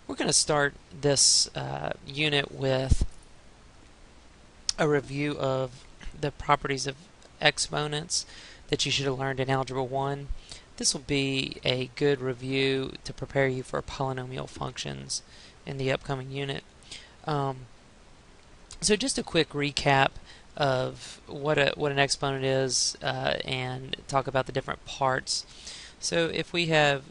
We're going to start this unit with a review of the properties of exponents that you should have learned in Algebra 1. This will be a good review to prepare you for polynomial functions in the upcoming unit. So just a quick recap of what an exponent is and talk about the different parts. So if we have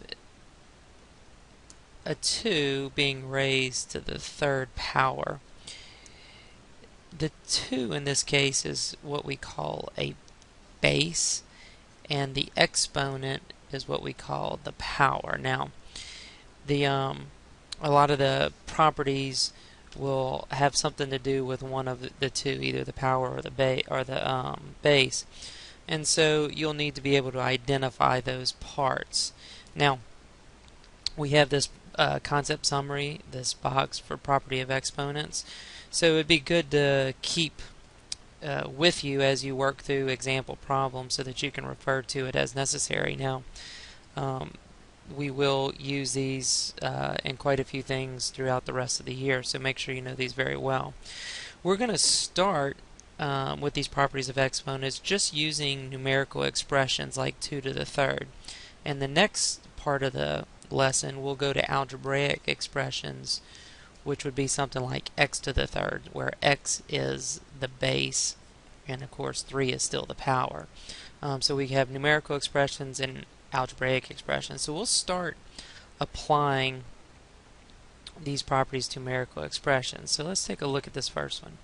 a 2 being raised to the third power, the 2 in this case is what we call a base, and the exponent is what we call the power. Now, a lot of the properties will have something to do with one of the two, either the power or the base, and so you'll need to be able to identify those parts. Now, we have this concept summary, this box for property of exponents, so it'd be good to keep with you as you work through example problems so that you can refer to it as necessary. Now, we will use these in quite a few things throughout the rest of the year, so make sure you know these very well. We're going to start with these properties of exponents just using numerical expressions like 2 to the third. And the next part of the lesson we'll go to algebraic expressions, which would be something like x to the third, where x is the base and of course 3 is still the power. So we have numerical expressions and algebraic expressions. So we'll start applying these properties to numerical expressions. So let's take a look at this first one.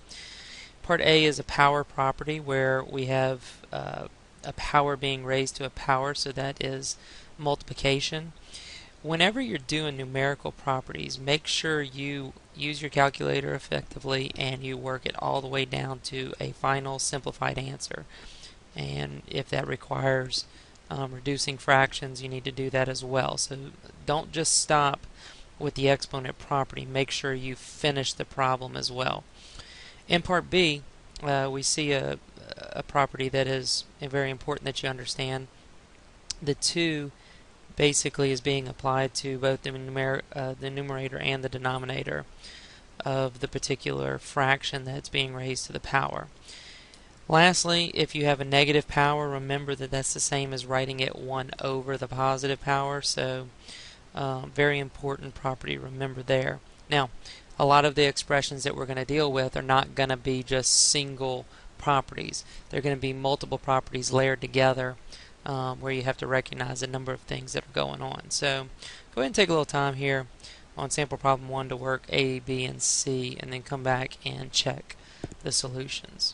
Part A is a power property where we have a power being raised to a power, so that is multiplication. Whenever you're doing numerical properties, make sure you use your calculator effectively and you work it all the way down to a final simplified answer. And if that requires reducing fractions, you need to do that as well. So don't just stop with the exponent property. Make sure you finish the problem as well. In part B, we see a property that is very important that you understand. The 2 basically is being applied to both the numerator and the denominator of the particular fraction that's being raised to the power. Lastly, if you have a negative power, remember that that's the same as writing it 1 over the positive power, so very important property to remember there. Now, a lot of the expressions that we're going to deal with are not going to be just single properties. They're going to be multiple properties layered together, where you have to recognize a number of things that are going on. So go ahead and take a little time here on sample problem 1 to work A, B, and C, and then come back and check the solutions.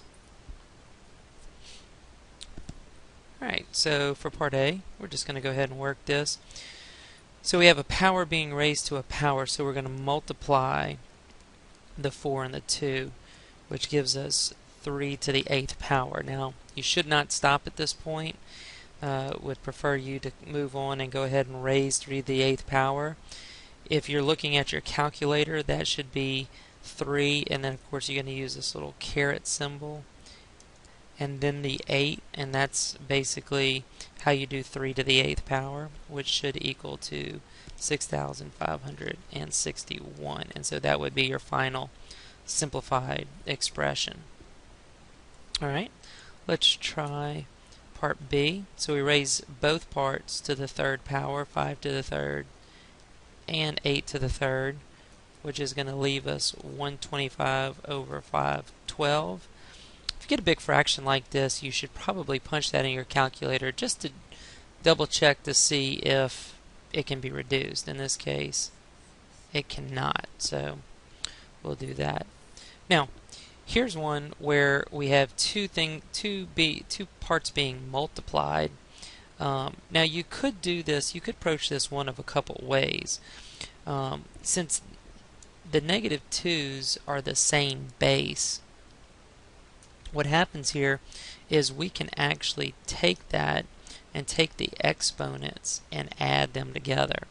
Alright, so for part A, we're just going to go ahead and work this. So we have a power being raised to a power, so we're going to multiply the 4 and the 2, which gives us 3 to the 8th power. Now, you should not stop at this point. Would prefer you to move on and go ahead and raise 3 to the 8th power. If you're looking at your calculator, that should be 3, and then of course you're going to use this little caret symbol, and then the 8, and that's basically how you do 3 to the 8th power, which should equal to 6,561, and so that would be your final simplified expression. Alright, let's try part B. So we raise both parts to the third power, 5 to the third and 8 to the third, which is going to leave us 125 over 512. If you get a big fraction like this, you should probably punch that in your calculator just to double check to see if it can be reduced. In this case, it cannot, so we'll do that. Now, here's one where we have two parts being multiplied. Now you could do this, you could approach this one of a couple ways. Since the negative 2's are the same base, what happens here is we can actually take that and take the exponents and add them together.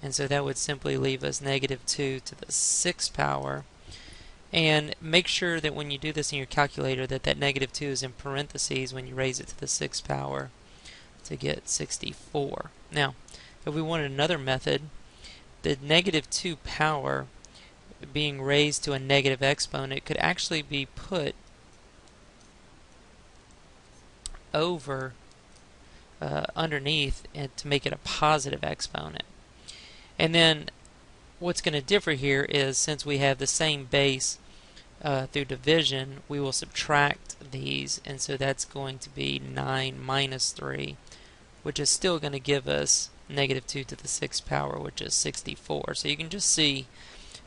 And so that would simply leave us negative 2 to the 6th power. And make sure that when you do this in your calculator that negative 2 is in parentheses when you raise it to the 6th power to get 64. Now, if we wanted another method, the negative 2 power being raised to a negative exponent could actually be put over underneath and to make it a positive exponent. And then what's going to differ here is, since we have the same base through division, we will subtract these, and so that's going to be 9 minus 3, which is still going to give us negative 2 to the 6th power, which is 64. So you can just see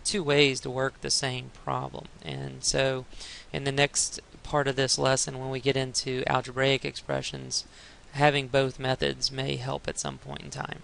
two ways to work the same problem. And so in the next part of this lesson, when we get into algebraic expressions, having both methods may help at some point in time.